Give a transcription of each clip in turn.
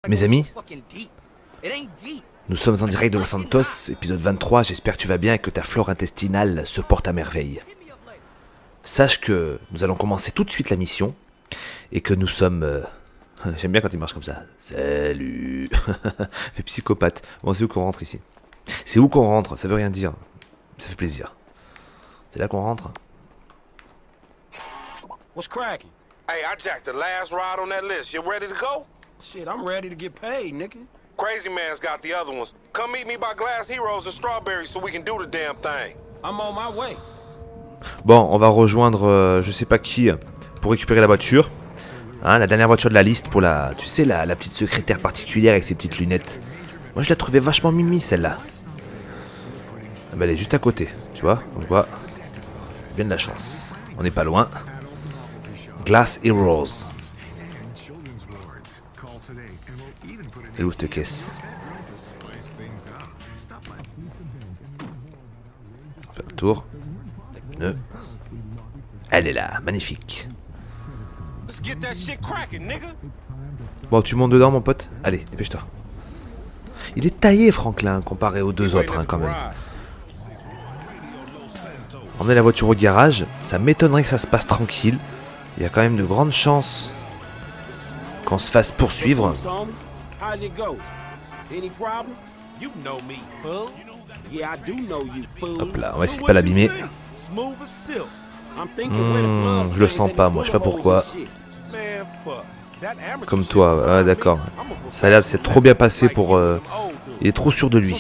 Mes amis, nous sommes en direct de Los Santos, épisode 23, j'espère que tu vas bien et que ta flore intestinale se porte à merveille. Sache que nous allons commencer tout de suite la mission, et que nous sommes... J'aime bien quand il marche comme ça. Salut. Les psychopathes. Bon, c'est où qu'on rentre ici? C'est où qu'on rentre? Ça veut rien dire. Ça fait plaisir. C'est là qu'on rentre? What's cracking? Hey, I jacked the last ride on that list. You ready to go? Shit, I'm ready to get paid, nigga. Crazy Man's got the other ones. Come meet me by Glass Heroes and Strawberry so we can do the damn thing. I'm on my way. Bon, on va rejoindre je sais pas qui pour récupérer la voiture. Hein, la dernière voiture de la liste pour la... Tu sais, la petite secrétaire particulière avec ses petites lunettes. Moi, je la trouvais vachement mimi, celle-là. Ah bah, elle est juste à côté, tu vois. On voit. Bien de la chance. On n'est pas loin. Glass Heroes. Et où cette caisse? On fait le tour. Les pneus. Elle est là, magnifique. Bon, tu montes dedans, mon pote? Allez, dépêche-toi. Il est taillé, Franklin, comparé aux deux autres, hein, quand même. Emmener la voiture au garage, ça m'étonnerait que ça se passe tranquille. Il y a quand même de grandes chances qu'on se fasse poursuivre. Hop là, on va essayer de pas l'abîmer. Je le sens pas, moi, je sais pas pourquoi. Comme toi, ah, d'accord. Ça a l'air de s'être trop bien passé pour... Il est trop sûr de lui.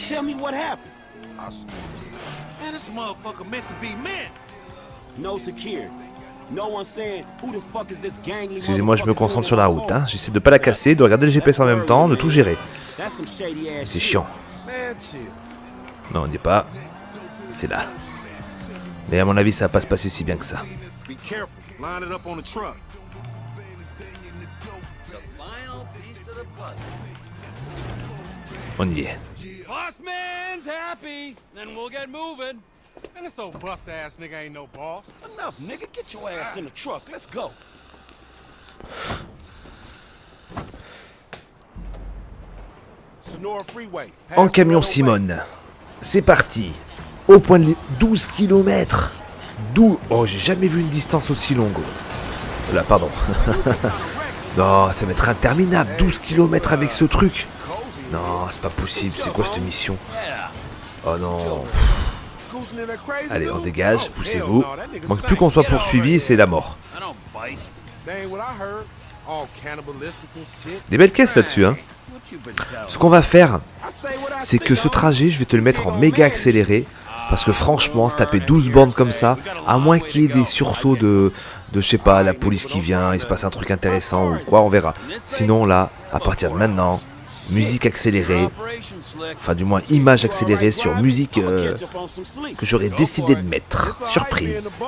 Excusez-moi, je me concentre sur la route. Hein. J'essaie de pas la casser, de regarder le GPS en même temps, de tout gérer. C'est chiant. Non, on n'y est pas. C'est là. Mais à mon avis, ça va pas se passer si bien que ça. On y est. En camion Simone. C'est parti. Au point de 12 km. Oh, j'ai jamais vu une distance aussi longue. Là, pardon. Non, ça va être interminable. 12 km avec ce truc. Non, c'est pas possible. C'est quoi cette mission? Oh non. Allez, on dégage. Poussez-vous. Manque plus qu'on soit poursuivi et c'est la mort. Des belles caisses là-dessus, hein. Ce qu'on va faire, c'est que ce trajet, je vais te le mettre en méga accéléré. Parce que franchement, se taper 12 bandes comme ça, à moins qu'il y ait des sursauts de je sais pas, la police qui vient, il se passe un truc intéressant ou quoi, on verra. Sinon là, à partir de maintenant, musique accélérée, enfin du moins image accélérée sur musique que j'aurais décidé de mettre. Surprise.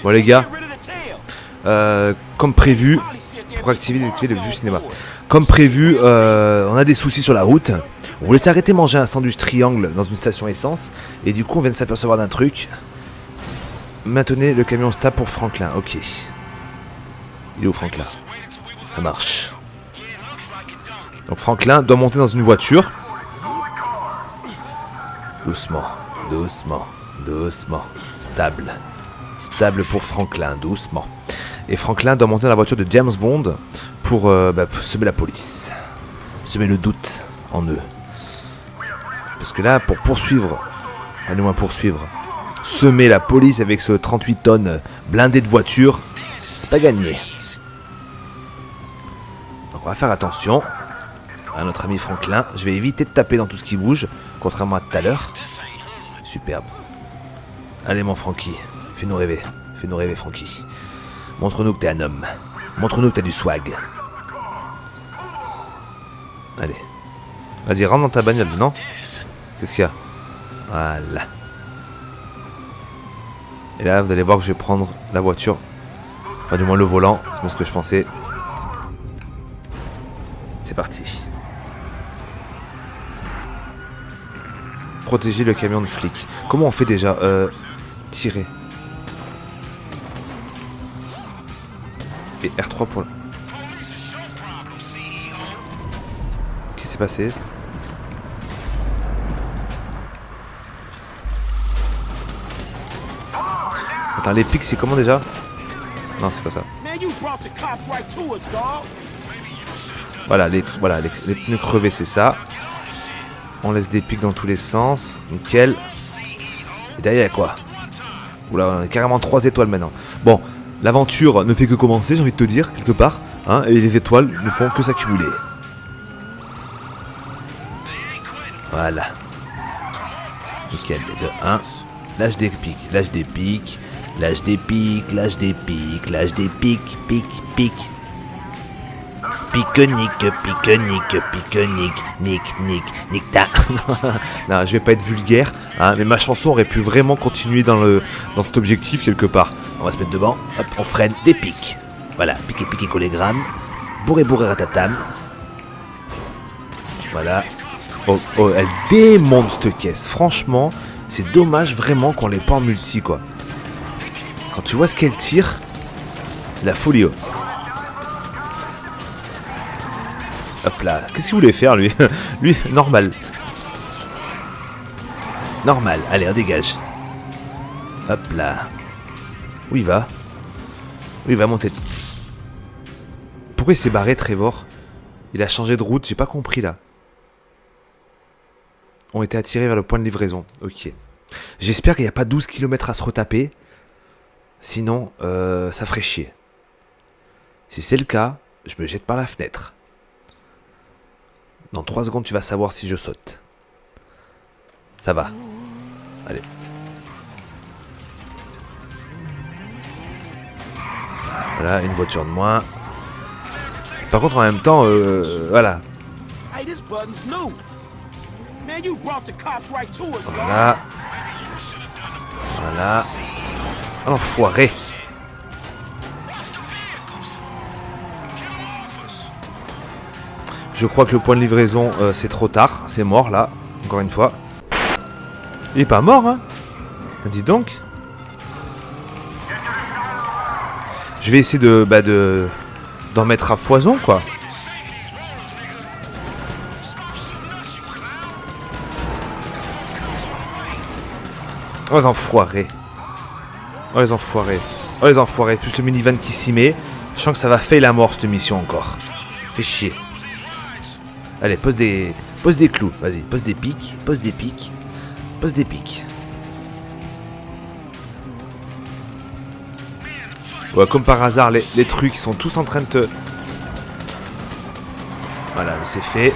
Bon les gars, comme prévu, pour activer le vue cinéma, comme prévu, on a des soucis sur la route. On voulait s'arrêter manger un sandwich triangle dans une station essence, et du coup on vient de s'apercevoir d'un truc. Maintenez le camion stable pour Franklin, ok. Il est où Franklin? Ça marche. Donc Franklin doit monter dans une voiture. Doucement, doucement, doucement, stable. Stable pour Franklin, doucement. Et Franklin doit monter dans la voiture de James Bond pour semer la police. Semer le doute en eux. Parce que là, pour poursuivre, allez-moi poursuivre, semer la police avec ce 38 tonnes blindé de voitures, c'est pas gagné. Donc on va faire attention à notre ami Franklin. Je vais éviter de taper dans tout ce qui bouge, contrairement à tout à l'heure. Superbe. Allez mon Frankie, fais-nous rêver. Fais-nous rêver Frankie. Montre-nous que t'es un homme. Montre-nous que t'as du swag. Allez. Vas-y, rentre dans ta bagnole, non? Qu'est-ce qu'il y a? Voilà. Et là, vous allez voir que je vais prendre la voiture. Enfin, du moins le volant. C'est bien ce que je pensais. C'est parti. Protéger le camion de flic. Comment on fait déjà? Tirer. Et R3 pour le... Qu'est-ce qui s'est passé? Attends, les pics c'est comment déjà? Non, c'est pas ça. Voilà, les pneus crevés c'est ça. On laisse des pics dans tous les sens. Nickel. Et derrière quoi? Oula, on est carrément 3 étoiles maintenant. Bon, l'aventure ne fait que commencer, j'ai envie de te dire, quelque part. Hein, et les étoiles ne font que s'accumuler. Voilà. Nickel, de 1. Lâche des pics, lâche des pics. Lâche des pics, lâche des pics, lâche des pics, pic, pic. Pique-nique, pique-nique, pique-nique, nique ta. Non, je vais pas être vulgaire, hein, mais ma chanson aurait pu vraiment continuer dans cet objectif quelque part. On va se mettre devant, hop, on freine, des pics. Voilà, piqué, piqué, collégramme. Bourré, bourré, ratatam. Voilà. Oh, oh, elle démonte cette caisse. Franchement, c'est dommage vraiment qu'on l'ait pas en multi, quoi. Quand tu vois ce qu'elle tire, la folie. Oh. Hop là, qu'est-ce qu'il voulait faire lui? Lui, normal. Normal, allez, on dégage. Hop là. Où il va? Où il va monter? Pourquoi il s'est barré, Trevor? Il a changé de route, j'ai pas compris là. On était attirés vers le point de livraison, ok. J'espère qu'il n'y a pas 12 km à se retaper. Sinon, ça ferait chier. Si c'est le cas, je me jette par la fenêtre. Dans 3 secondes, tu vas savoir si je saute. Ça va. Allez. Voilà, une voiture de moins. Par contre, en même temps, voilà. Voilà. Voilà. Enfoiré. Je crois que le point de livraison, c'est trop tard. C'est mort, là. Encore une fois. Il est pas mort, hein. Dis donc. Je vais essayer d'en mettre à foison, quoi. Oh, les enfoirés. Oh, les enfoirés. Oh, les enfoirés. Plus le minivan qui s'y met. Je sens que ça va fail la mort, cette mission, encore. Fait chier. Allez, pose des clous. Vas-y, pose des pics. Pose des pics. Pose des pics. Ouais, comme par hasard, les trucs, ils sont tous en train de te... Voilà, c'est fait.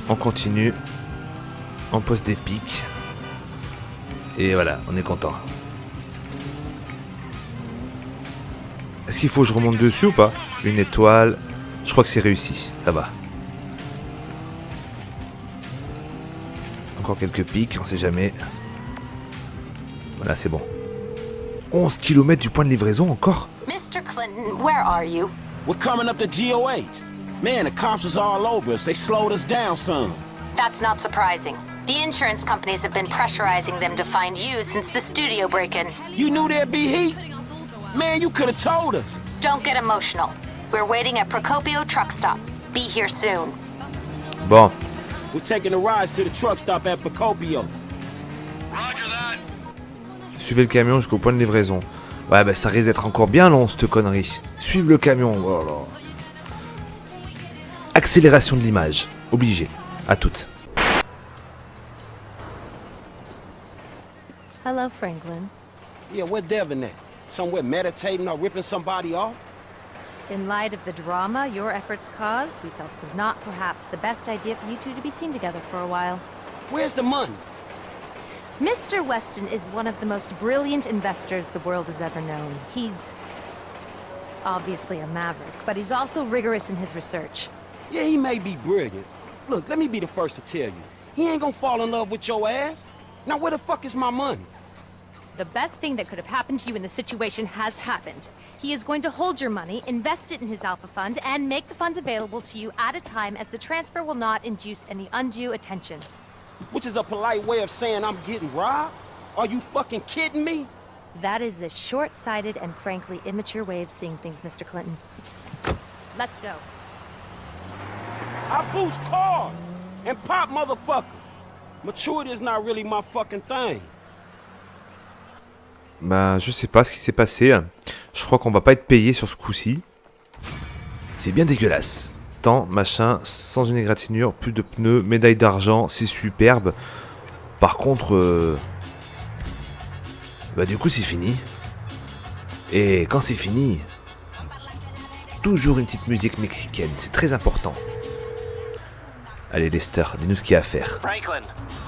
On continue. On pose des pics. Et voilà, on est content. Est-ce qu'il faut que je remonte dessus ou pas? Une étoile. Je crois que c'est réussi. Ça va. Encore quelques pics, on sait jamais. Voilà, c'est bon. 11 km du point de livraison encore? Mr. Clinton, where are you? We're coming up to GOH. Man, the cops is all over us. They slowed us down some. That's not surprising. The insurance companies have been pressurizing them to find you since the studio break-in. You knew there'd be heat? Man, you could have told us. Don't get emotional. We're waiting at Procopio truck stop. Be here soon. Bon. We're taking a ride to the truck stop at Procopio. Suivez le camion jusqu'au point de livraison. Ouais, bah ça risque d'être encore bien long, cette connerie. Suivre le camion, voilà. Accélération de l'image. Obligé. À toutes. Hello, Franklin. Yeah, where Devin at? Somewhere meditating or ripping somebody off? In light of the drama your efforts caused, we felt it was not perhaps the best idea for you two to be seen together for a while. Where's the money? Mr. Weston is one of the most brilliant investors the world has ever known. He's obviously a maverick, but he's also rigorous in his research. Yeah, he may be brilliant. Look, let me be the first to tell you. He ain't gonna fall in love with your ass. Now where the fuck is my money? The best thing that could have happened to you in this situation has happened. He is going to hold your money, invest it in his Alpha Fund, and make the funds available to you at a time as the transfer will not induce any undue attention. Which is a polite way of saying I'm getting robbed? Are you fucking kidding me? That is a short-sighted and frankly immature way of seeing things, Mr. Clinton. Let's go. I boost cars and pop motherfuckers. Maturity is not really my fucking thing. Bah, je sais pas ce qui s'est passé. Je crois qu'on va pas être payé sur ce coup-ci. C'est bien dégueulasse. Tant, machin, sans une égratignure, plus de pneus, médaille d'argent, c'est superbe. Par contre, bah du coup c'est fini. Et quand c'est fini, toujours une petite musique mexicaine, c'est très important. Allez Lester, dis-nous ce qu'il y a à faire. Franklin,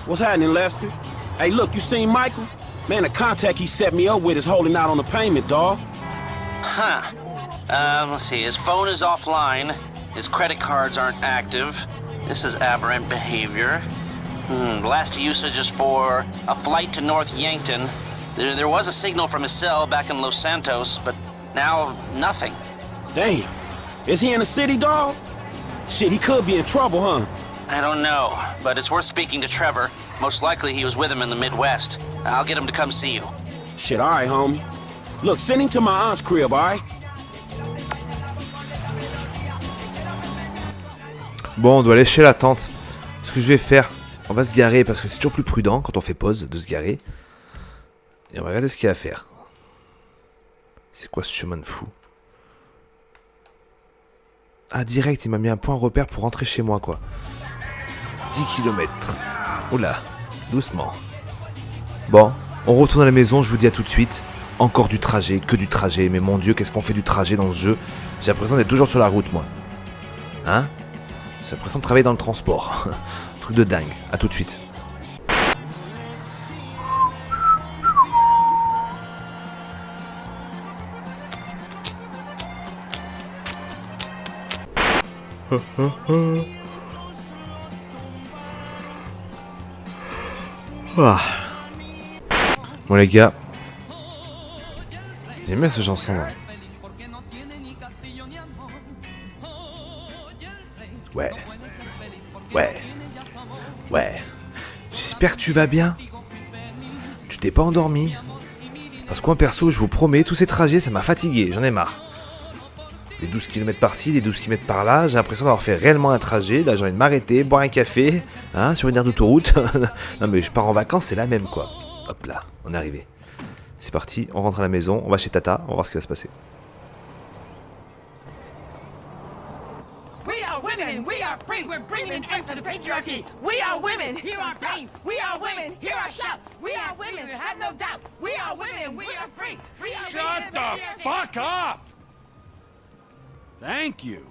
What's happening, Lester? Hey, look, you seen Michael? Man, the contact he set me up with is holding out on the payment, dawg. huh. Let's see, his phone is offline, his credit cards aren't active, this is aberrant behavior. Last usage is for a flight to North Yankton. There was a signal from his cell back in Los Santos, but now nothing. Damn. Is he in the city, dawg? Shit, he could be in trouble, huh? I don't know, but it's worth speaking to Trevor. Most likely he was with him in the Midwest. I'll get him to come see you. Shit, all right, homie. Look, send him to my aunt's crib, all right? Bon, on doit aller chez la tante. Ce que je vais faire, on va se garer parce que c'est toujours plus prudent quand on fait pause de se garer. Et on va regarder ce qu'il y a à faire. C'est quoi ce chemin de fou? Ah, direct, il m'a mis un point repère pour rentrer chez moi, quoi. 10 km. Oula, doucement. Bon, on retourne à la maison, je vous dis à tout de suite. Encore du trajet, que du trajet. Mais mon Dieu, qu'est-ce qu'on fait du trajet dans ce jeu? J'ai l'impression d'être toujours sur la route, moi. Hein? J'ai l'impression de travailler dans le transport. Truc de dingue. À tout de suite. Ah. Bon les gars, j'aime bien cette chanson là. Ouais. J'espère que tu vas bien. Tu t'es pas endormi. Parce que moi perso, je vous promets, tous ces trajets, ça m'a fatigué, j'en ai marre. Les 12 km par-ci, les 12 km par-là, j'ai l'impression d'avoir fait réellement un trajet. Là, j'ai envie de m'arrêter, boire un café, hein, sur une aire d'autoroute. Non mais je pars en vacances, c'est la même quoi. Hop là, on est arrivé. C'est parti, on rentre à la maison, on va chez Tata, on va voir ce qui va se passer. We are women, we are free, we're bringing an end to the patriarchy. We are women, hear our pain. We are women, hear our shout. We are women, have no doubt. We are women, we are free. We are Shut women, the we are fuck up! Thank you.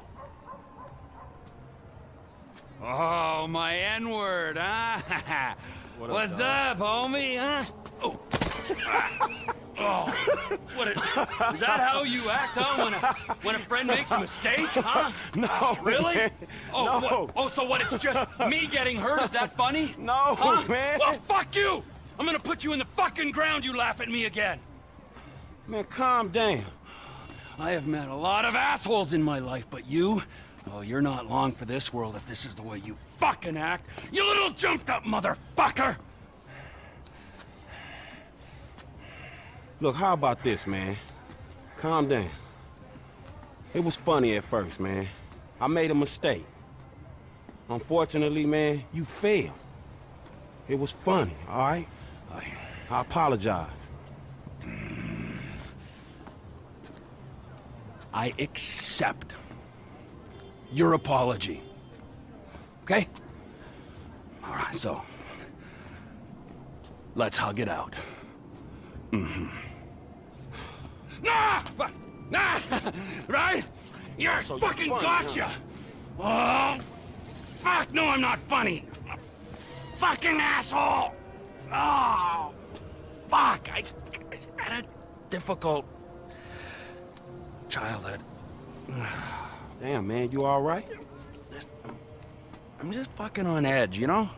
Oh, my N-word, huh? What's up, homie, huh? Oh. Oh. Is that how you act, huh? When a friend makes a mistake, huh? No, Really? man. Oh, No. what? Oh, so what? It's just me getting hurt? Is that funny? No, huh? man. Well, fuck you! I'm gonna put you in the fucking ground. You laugh at me again. Man, calm down. I have met a lot of assholes in my life, but you? Oh, you're not long for this world if this is the way you fucking act. You little jumped up motherfucker! Look, how about this, man? Calm down. It was funny at first, man. I made a mistake. Unfortunately, man, you failed. It was funny, all right? I apologize. I accept your apology. Okay? All right, so let's hug it out. Right? You're So you're fucking funny, gotcha! Oh, fuck, no, I'm not funny. Fucking asshole! Oh, fuck, I had a difficult childhood. Damn, man, you all right? I'm just fucking on edge, you know?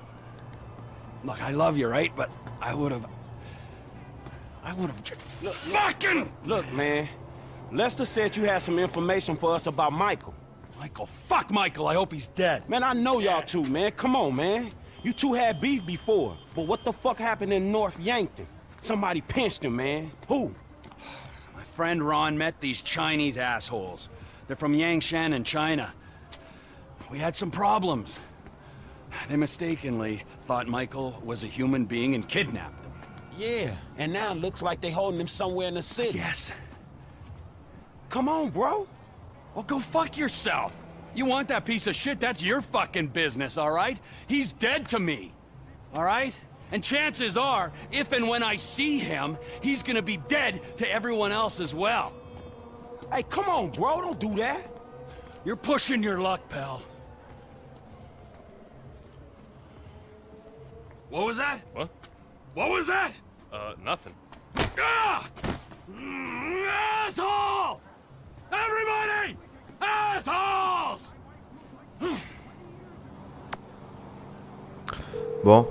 Look, I love you, right? But I would've just fucking... Look, man, Lester said you had some information for us about Michael. Michael, fuck Michael, I hope he's dead. Man, I know y'all two, man. Come on, man. You two had beef before, but what the fuck happened in North Yankton? Somebody pinched him, man. Who? My friend Ron met these Chinese assholes. They're from Yangshan in China. We had some problems. They mistakenly thought Michael was a human being and kidnapped him. Yeah, and now it looks like they holding him somewhere in the city. Yes. Come on, bro. Well, go fuck yourself. You want that piece of shit, that's your fucking business, all right? He's dead to me, all right? And chances are, if and when I see him, he's gonna be dead to everyone else as well. Hey, come on, bro. Don't do that. You're pushing your luck, pal. What was that? What? What was that? Nothing. Ah! Asshole! Everybody! Assholes! Bon.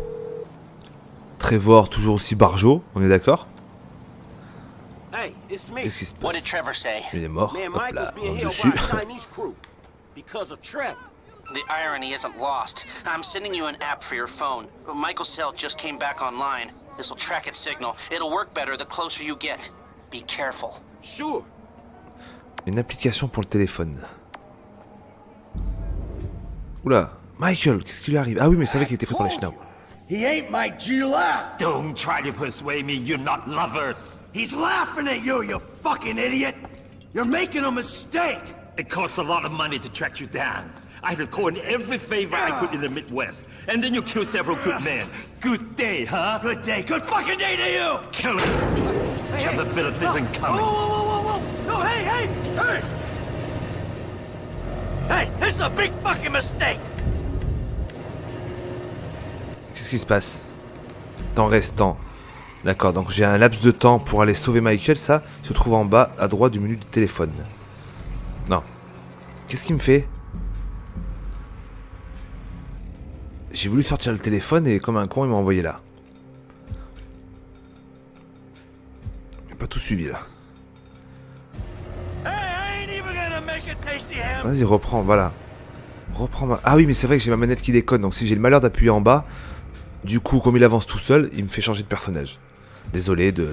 Trevor, toujours aussi barjot, on est d'accord? Hey, it's me. Qu'est-ce qui se What did passe? Trevor say? Il est mort. Man, Hop là, Michael's being on held dessus. by a Chinese crew because of Trevor. The irony isn't lost. I'm sending you an app for your phone. Michael's cell just came back online. This will track its signal. It'll work better the closer you get. Be careful. Sure. Une application pour le téléphone. Oula, Michael, qu'est-ce qui lui arrive? Ah oui, mais c'est vrai qu'il était pris par les chenards. He ain't my Gila! Don't try to persuade me you're not lovers! He's laughing at you, you fucking idiot! You're making a mistake! It costs a lot of money to track you down. I had to call in every favor I could in the Midwest. And then you kill several good men. Good day, huh? Good day. Good fucking day to you! Kill him! Trevor Phillips isn't coming. Whoa! No, hey! Hey, this is a big fucking mistake! Qu'est-ce qui se passe? Temps restant. D'accord, donc j'ai un laps de temps pour aller sauver Michael, ça se trouve en bas à droite du menu du téléphone. Non. Qu'est-ce qu'il me fait? J'ai voulu sortir le téléphone et comme un con, il m'a envoyé là. J'ai pas tout suivi là. Vas-y, reprends, voilà. Reprends ma... Ah oui, mais c'est vrai que j'ai ma manette qui déconne, donc si j'ai le malheur d'appuyer en bas, du coup, comme il avance tout seul, il me fait changer de personnage. Désolé du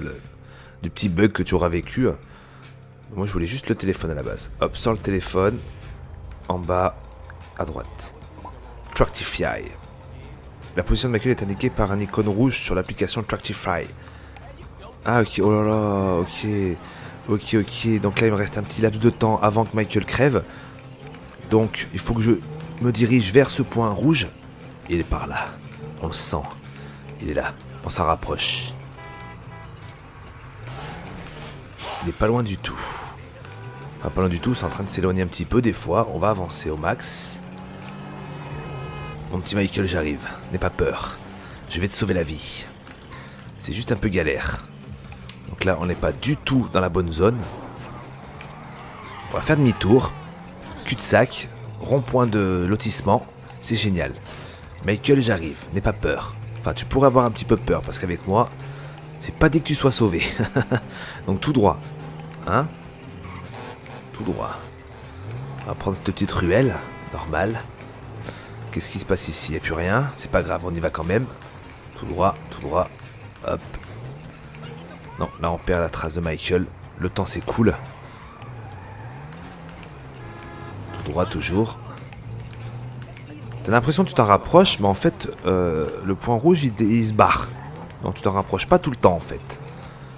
petit bug que tu auras vécu. Moi, je voulais juste le téléphone à la base. Hop, sors le téléphone. En bas, à droite. Tractify. La position de Michael est indiquée par un icône rouge sur l'application Tractify. Ah, ok, oh là là, ok. Donc là, il me reste un petit laps de temps avant que Michael crève. Donc, il faut que je me dirige vers ce point rouge. Il est par là. On le sent. Il est là. On s'en rapproche. Il n'est pas loin du tout. Enfin, pas loin du tout, c'est en train de s'éloigner un petit peu des fois. On va avancer au max. Mon petit Michael, j'arrive. N'aie pas peur. Je vais te sauver la vie. C'est juste un peu galère. Donc là, on n'est pas du tout dans la bonne zone. On va faire demi-tour. Cul-de-sac. Rond-point de lotissement. C'est génial. Michael, j'arrive. N'aie pas peur. Enfin, tu pourrais avoir un petit peu peur parce qu'avec moi, c'est pas dès que tu sois sauvé. Donc tout droit. Hein? Tout droit. On va prendre cette petite ruelle. Normal. Qu'est-ce qui se passe ici? Il n'y a plus rien. C'est pas grave, on y va quand même. Tout droit, tout droit. Hop. Non, là on perd la trace de Michael. Le temps s'écoule. Tout droit toujours. T'as l'impression que tu t'en rapproches, mais en fait, le point rouge il se barre. Donc tu t'en rapproches pas tout le temps en fait.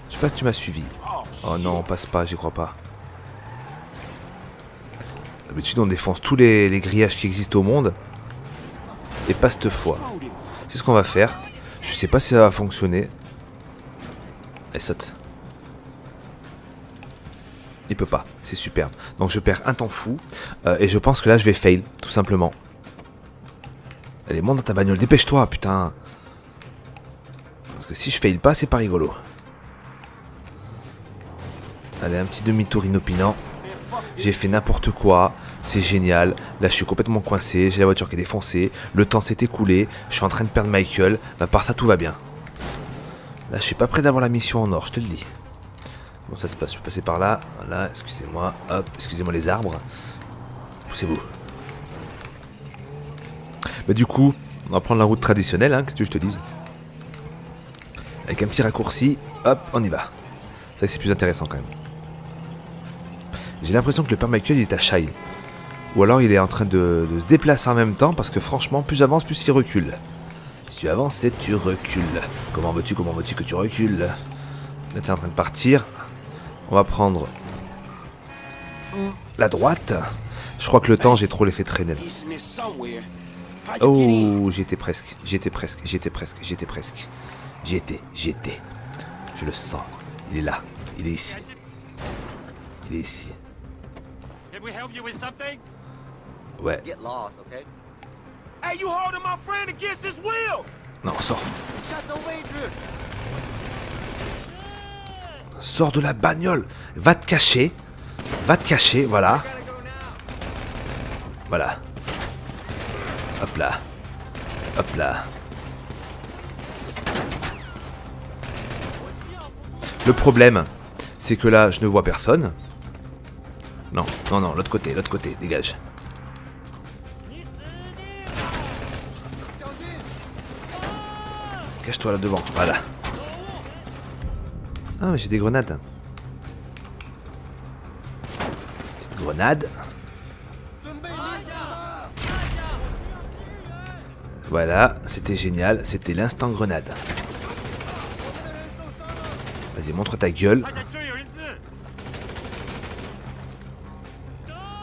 Je sais pas si tu m'as suivi. Oh non, on passe pas, j'y crois pas. D'habitude on défonce tous les grillages qui existent au monde. Et pas cette fois. C'est ce qu'on va faire. Je sais pas si ça va fonctionner. Elle saute. Il peut pas, c'est superbe. Donc je perds un temps fou. Et je pense que là je vais fail, tout simplement. Allez, monte dans ta bagnole, dépêche-toi, putain. Parce que si je fail pas, c'est pas rigolo. Allez, un petit demi-tour inopinant. J'ai fait n'importe quoi. C'est génial. Là, je suis complètement coincé. J'ai la voiture qui est défoncée. Le temps s'est écoulé. Je suis en train de perdre Michael. À part ça, tout va bien. Là, je suis pas prêt d'avoir la mission en or, je te le dis. Comment ça se passe? Je peux passer par là. Voilà, excusez-moi. Hop, excusez-moi les arbres. Poussez-vous. Bah, du coup, on va prendre la route traditionnelle, hein, qu'est-ce que je te dise. Avec un petit raccourci. Hop, on y va. Ça, c'est plus intéressant quand même. J'ai l'impression que le père Michael il est à Shai. Ou alors il est en train de se déplacer en même temps parce que franchement plus j'avance plus il recule. Si tu avances tu recules. Comment veux-tu que tu recules? Là tu es en train de partir. On va prendre la droite. Je crois que le temps j'ai trop laissé traîner là. Oh j'y étais presque. J'y étais. Je le sens. Il est là. Il est ici. Ouais. Non, sors. Sors de la bagnole. Va te cacher. Voilà. Voilà. Hop là. Le problème, c'est que là, je ne vois personne. Non, l'autre côté, dégage. Cache-toi là devant, voilà. Ah, mais j'ai des grenades. Petite grenade. Voilà, c'était génial, c'était l'instant grenade. Vas-y, montre ta gueule.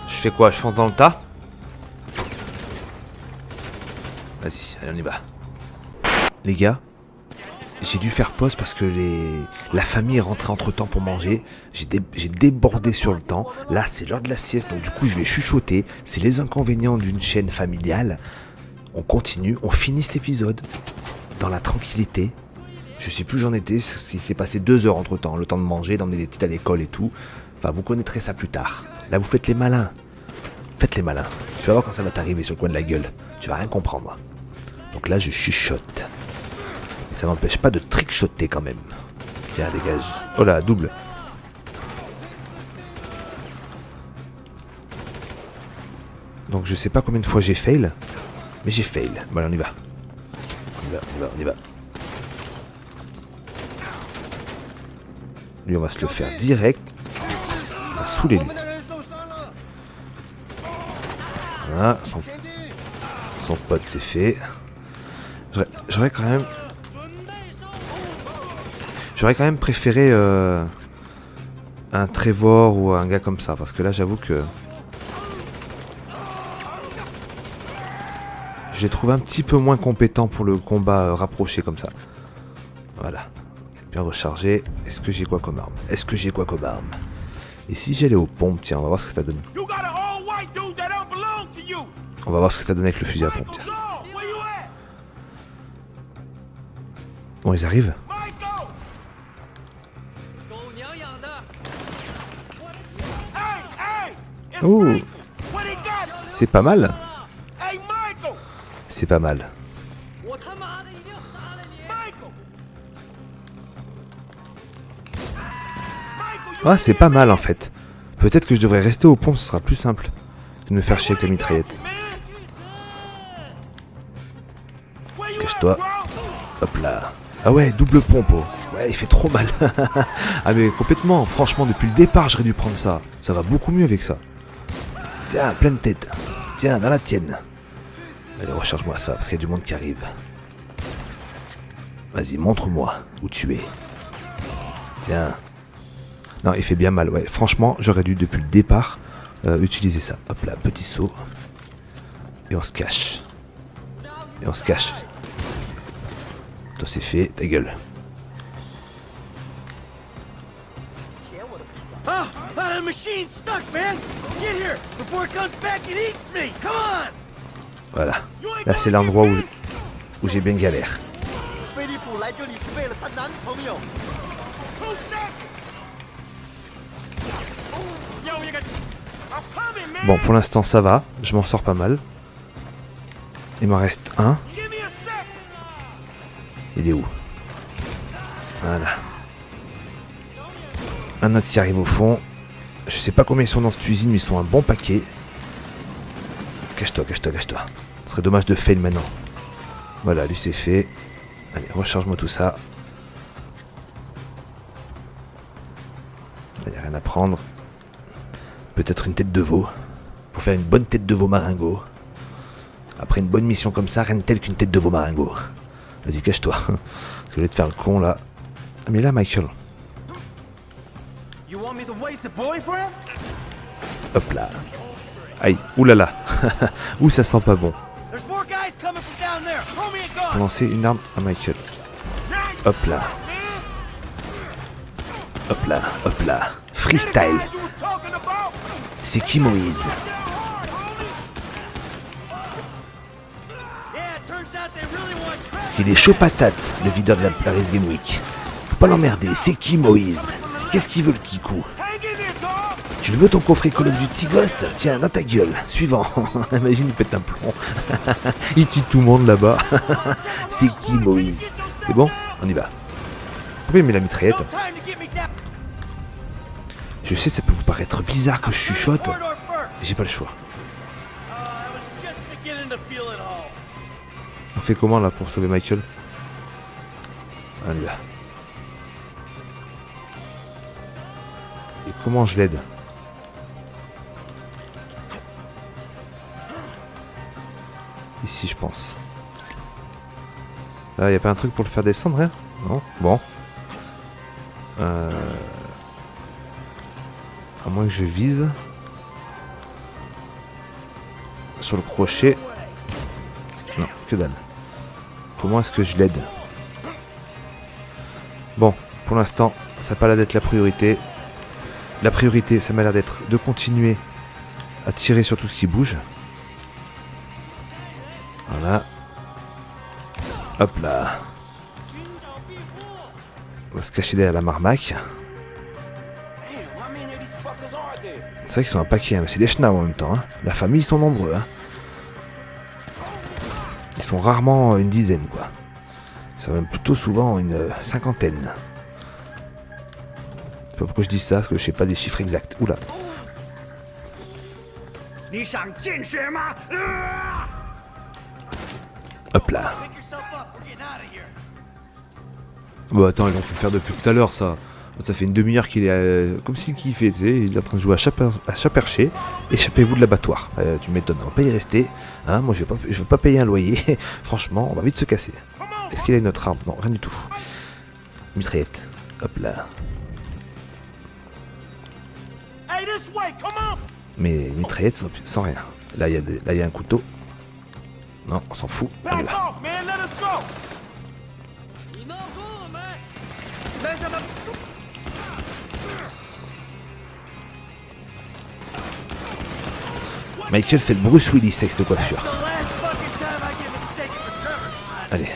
Je fais quoi? Je fonce dans le tas? Vas-y, allez, on y va. Les gars, j'ai dû faire pause parce que la famille est rentrée entre temps pour manger. J'ai débordé sur le temps. Là, c'est l'heure de la sieste, donc du coup, je vais chuchoter. C'est les inconvénients d'une chaîne familiale. On continue, on finit cet épisode dans la tranquillité. Je sais plus où j'en étais, il s'est passé 2 heures entre temps, le temps de manger, d'emmener des petites à l'école et tout. Enfin, vous connaîtrez ça plus tard. Là, vous faites les malins. Tu vas voir quand ça va t'arriver sur le coin de la gueule. Tu vas rien comprendre. Donc là, je chuchote. Et ça m'empêche pas de trickshotter quand même. Tiens, dégage. Oh là, double. Donc je sais pas combien de fois j'ai fail. Mais j'ai fail. Bon, allez, on y va. On y va. Lui, on va se le faire direct. On va saouler lui. Voilà, son pote c'est fait. J'aurais quand même préféré un Trevor ou un gars comme ça, parce que là j'avoue que je les trouve un petit peu moins compétents pour le combat rapproché comme ça. Voilà. Bien rechargé. Est-ce que j'ai quoi comme arme? Et si j'allais aux pompes, tiens, on va voir ce que ça donne. On va voir ce que ça donne avec le fusil à pompe, tiens. Bon, ils arrivent. Oh, c'est pas mal. Ah, c'est pas mal en fait. Peut-être que je devrais rester aux pompes, ce sera plus simple que de me faire chier avec la mitraillette. Cache-toi. Hop là. Ah ouais, double pompe. Oh. Ouais, il fait trop mal. Ah mais complètement. Franchement, depuis le départ, j'aurais dû prendre ça. Ça va beaucoup mieux avec ça. Tiens, pleine tête. Tiens, dans la tienne. Allez, recharge-moi ça, parce qu'il y a du monde qui arrive. Vas-y, montre-moi où tu es. Tiens. Non, il fait bien mal, ouais. Franchement, j'aurais dû, depuis le départ, utiliser ça. Hop là, petit saut. Et on se cache. Toi, c'est fait, ta gueule. Oh, I didn't machine's stuck, man. Get here before it comes back and eats me. Come on. Voilà. Là, c'est l'endroit où j'ai bien galère. Bon, pour l'instant, ça va. Je m'en sors pas mal. Il m'en reste un. Il est où? Voilà. Un autre qui arrive au fond. Je sais pas combien ils sont dans cette usine, mais ils sont un bon paquet. Cache-toi, cache-toi, cache-toi. Ce serait dommage de fail maintenant. Voilà, lui c'est fait. Allez, recharge-moi tout ça. Il n'y a rien à prendre. Peut-être une tête de veau. Pour faire une bonne tête de veau maringo. Après une bonne mission comme ça, rien de tel qu'une tête de veau maringo. Vas-y, cache-toi. Parce que au lieu de faire le con là. Ah, mais là, Michael. Hop là. Aïe, oulala. Ouh, ça sent pas bon. Pour lancer une arme à Michael. Hop là. Hop là, hop là. Freestyle. C'est qui Moïse? Parce qu'il est chaud patate, le videur de la Paris Game Week. Faut pas l'emmerder, c'est qui Moïse? Qu'est-ce qu'il veut le kikou? Tu le veux ton coffret Call of Duty Ghost? Tiens, dans ta gueule. Suivant. Imagine, il pète un plomb. Il tue tout le monde là-bas. C'est qui Moïse? C'est bon? On y va. Pourquoi il met la mitraillette? Je sais, ça peut vous paraître bizarre que je chuchote. J'ai pas le choix. On fait comment là pour sauver Michael? On y va. Et comment je l'aide? Ici, je pense. Là, y a pas un truc pour le faire descendre, hein? Non? Bon. À moins que je vise. Sur le crochet. Non, que dalle. Comment est-ce que je l'aide? Bon, pour l'instant, ça n'a pas l'air d'être la priorité. La priorité, ça m'a l'air d'être de continuer à tirer sur tout ce qui bouge. Voilà. Hop là. On va se cacher derrière la marmaque. C'est vrai qu'ils sont un paquet, hein, mais c'est des schnabs en même temps. Hein. La famille, ils sont nombreux. Hein. Ils sont rarement une dizaine, quoi. Ils sont même plutôt souvent une cinquantaine. Je sais pas pourquoi je dis ça, parce que je sais pas des chiffres exacts. Oula. Hop là. Bon attends, ils vont le faire depuis tout à l'heure ça. Ça fait une demi-heure qu'il est comme s'il kiffait, tu sais, il est en train de jouer à chat perché. Échappez-vous de l'abattoir. Tu m'étonnes, on va pas y rester. Hein, moi je vais pas payer un loyer. Franchement, on va vite se casser. Est-ce qu'il a une autre arme? Non, rien du tout. Mitraillette. Hop là. Mais mitraillette sans rien. Là il y a un couteau. Non, on s'en fout. On y va. Michael, c'est le Bruce Willis avec cette coiffure. Allez.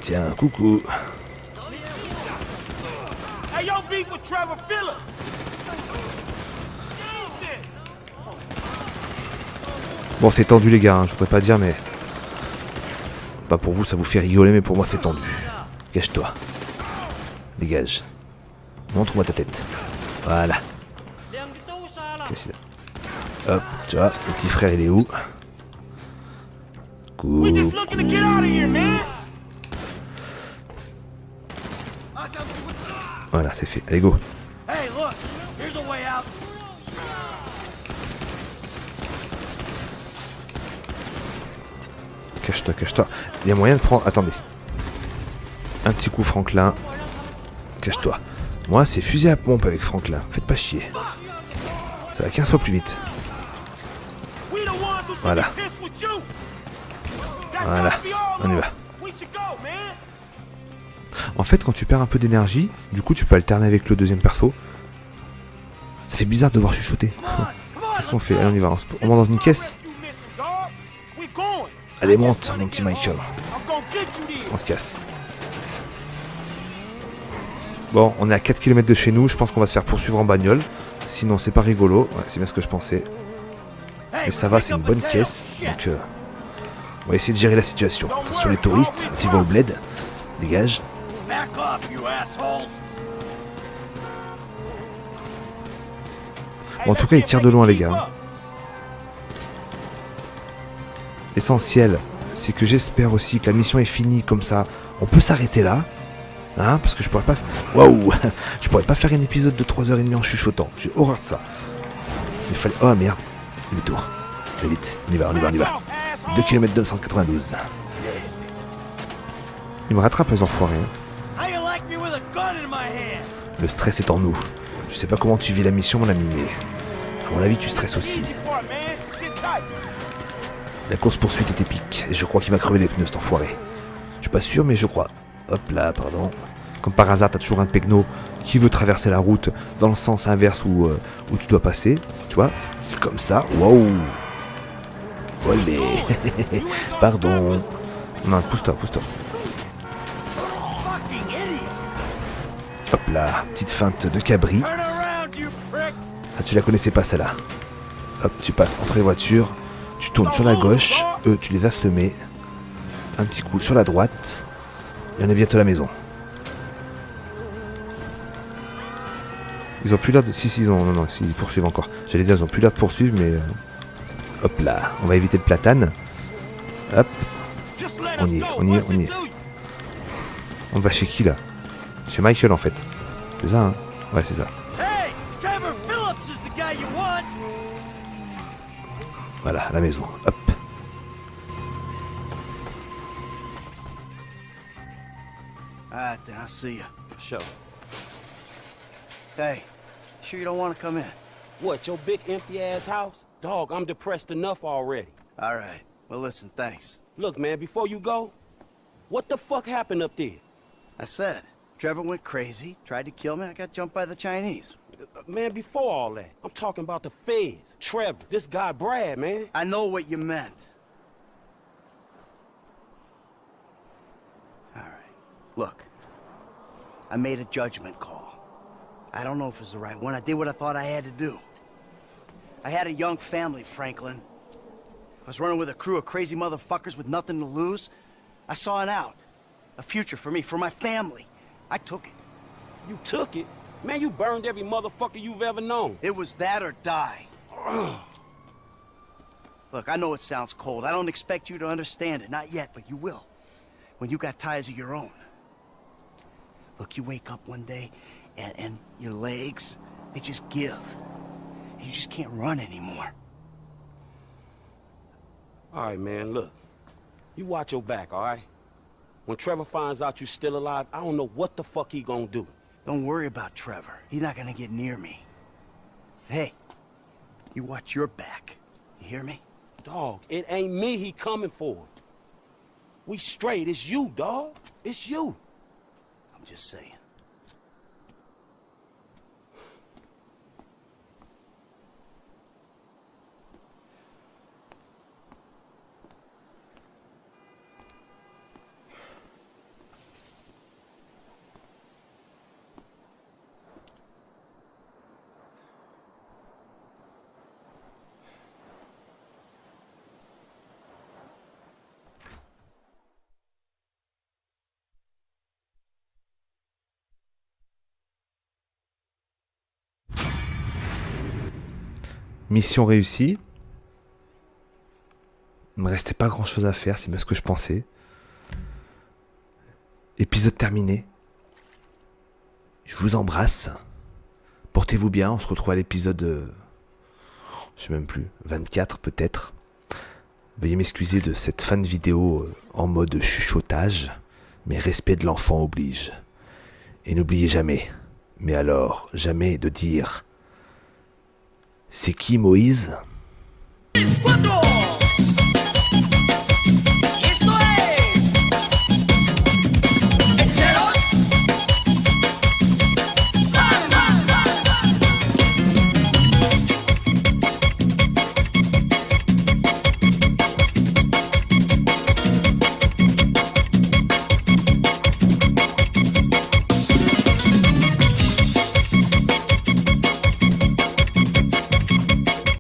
Tiens, coucou. Bon, c'est tendu les gars, hein, je voudrais pas dire, mais... Pas pour vous, ça vous fait rigoler, mais pour moi, c'est tendu. Cache-toi. Dégage. Montre-moi ta tête. Voilà. Hop, tu vois, le petit frère, il est où? Coucou. Voilà, c'est fait. Allez, go. Cache-toi, cache-toi. Il y a moyen de prendre... Attendez. Un petit coup Franklin. Cache-toi. Moi, c'est fusil à pompe avec Franklin. Faites pas chier. Ça va 15 fois plus vite. Voilà. Voilà. On y va. En fait, quand tu perds un peu d'énergie, du coup, tu peux alterner avec le deuxième perso. Ça fait bizarre de devoir chuchoter. Qu'est-ce qu'on fait? Allez, on y va. On monte dans une caisse. Allez, monte, mon petit Michael. On se casse. Bon, on est à 4 km de chez nous. Je pense qu'on va se faire poursuivre en bagnole. Sinon, c'est pas rigolo. Ouais, c'est bien ce que je pensais. Mais ça va, c'est une bonne caisse. Donc, on va essayer de gérer la situation. Attention les touristes, tu vas au bled. Dégage. Bon, en tout cas, ils tirent de loin, les gars. L'essentiel, c'est que j'espère aussi que la mission est finie comme ça. On peut s'arrêter là. Hein, parce que je pourrais pas... Waouh. Je pourrais pas faire un épisode de 3h30 en chuchotant. J'ai horreur de ça. Il fallait... Oh merde. Demi-tour. Allez vite. On y va, on y va, on y va. 2 km 292. Ils me rattrapent les enfoirés. Hein. Le stress est en nous. Je sais pas comment tu vis la mission, mon ami, mais... À mon avis, tu stresses aussi. La course-poursuite est épique. Et je crois qu'il va crever les pneus, cet enfoiré. Je suis pas sûr, mais je crois. Hop là, pardon. Comme par hasard, t'as toujours un pegno qui veut traverser la route dans le sens inverse où tu dois passer. Tu vois, c'est comme ça. Waouh. Olé. Pardon. Non, pousse-toi, pousse-toi. Hop là, petite feinte de cabri. Ah, tu la connaissais pas celle-là. Hop, tu passes entre les voitures. Tu tournes sur la gauche. Eux, tu les as semés. Un petit coup sur la droite. Et on est bientôt à la maison. Ils ont plus l'air de... Si, ils ont... Non, ils poursuivent encore. J'allais dire, ils ont plus l'air de poursuivre, mais... Hop là, on va éviter le platane. Hop. On y est, on y est, on y est. On va chez qui, là? Chez Michael, en fait. C'est ça, hein? Ouais, c'est ça. Voilà, à la maison. Hop. Alright, then, I'll see you. Sure. Hey, sure you don't want to come in? What, your big empty-ass house? Dog, I'm depressed enough already. Alright. Well, listen, thanks. Look, man, before you go, what the fuck happened up there? I said, Trevor went crazy, tried to kill me, I got jumped by the Chinese. Man, before all that, I'm talking about the feds. Trevor, this guy Brad, man. I know what you meant. Alright. Look, I made a judgment call. I don't know if it's the right one. I did what I thought I had to do. I had a young family, Franklin. I was running with a crew of crazy motherfuckers with nothing to lose. I saw an out. A future for me, for my family. I took it. You took it? Man, you burned every motherfucker you've ever known. It was that or die. Look, I know it sounds cold. I don't expect you to understand it. Not yet, but you will. When you got ties of your own. Look, you wake up one day, and your legs, they just give. You just can't run anymore. All right, man, look. You watch your back, all right? When Trevor finds out you're still alive, I don't know what the fuck he gonna do. Don't worry about Trevor. He's not gonna get near me. Hey, you watch your back. You hear me? Dog, it ain't me he coming for. We straight. It's you, dog. It's you. I'm just saying. Mission réussie. Il me restait pas grand chose à faire, c'est bien ce que je pensais. Épisode terminé. Je vous embrasse. Portez-vous bien, on se retrouve à l'épisode... je sais même plus, 24 peut-être. Veuillez m'excuser de cette fin de vidéo en mode chuchotage, mais respect de l'enfant oblige. Et n'oubliez jamais, mais alors jamais de dire... C'est qui Moïse ? Squadron!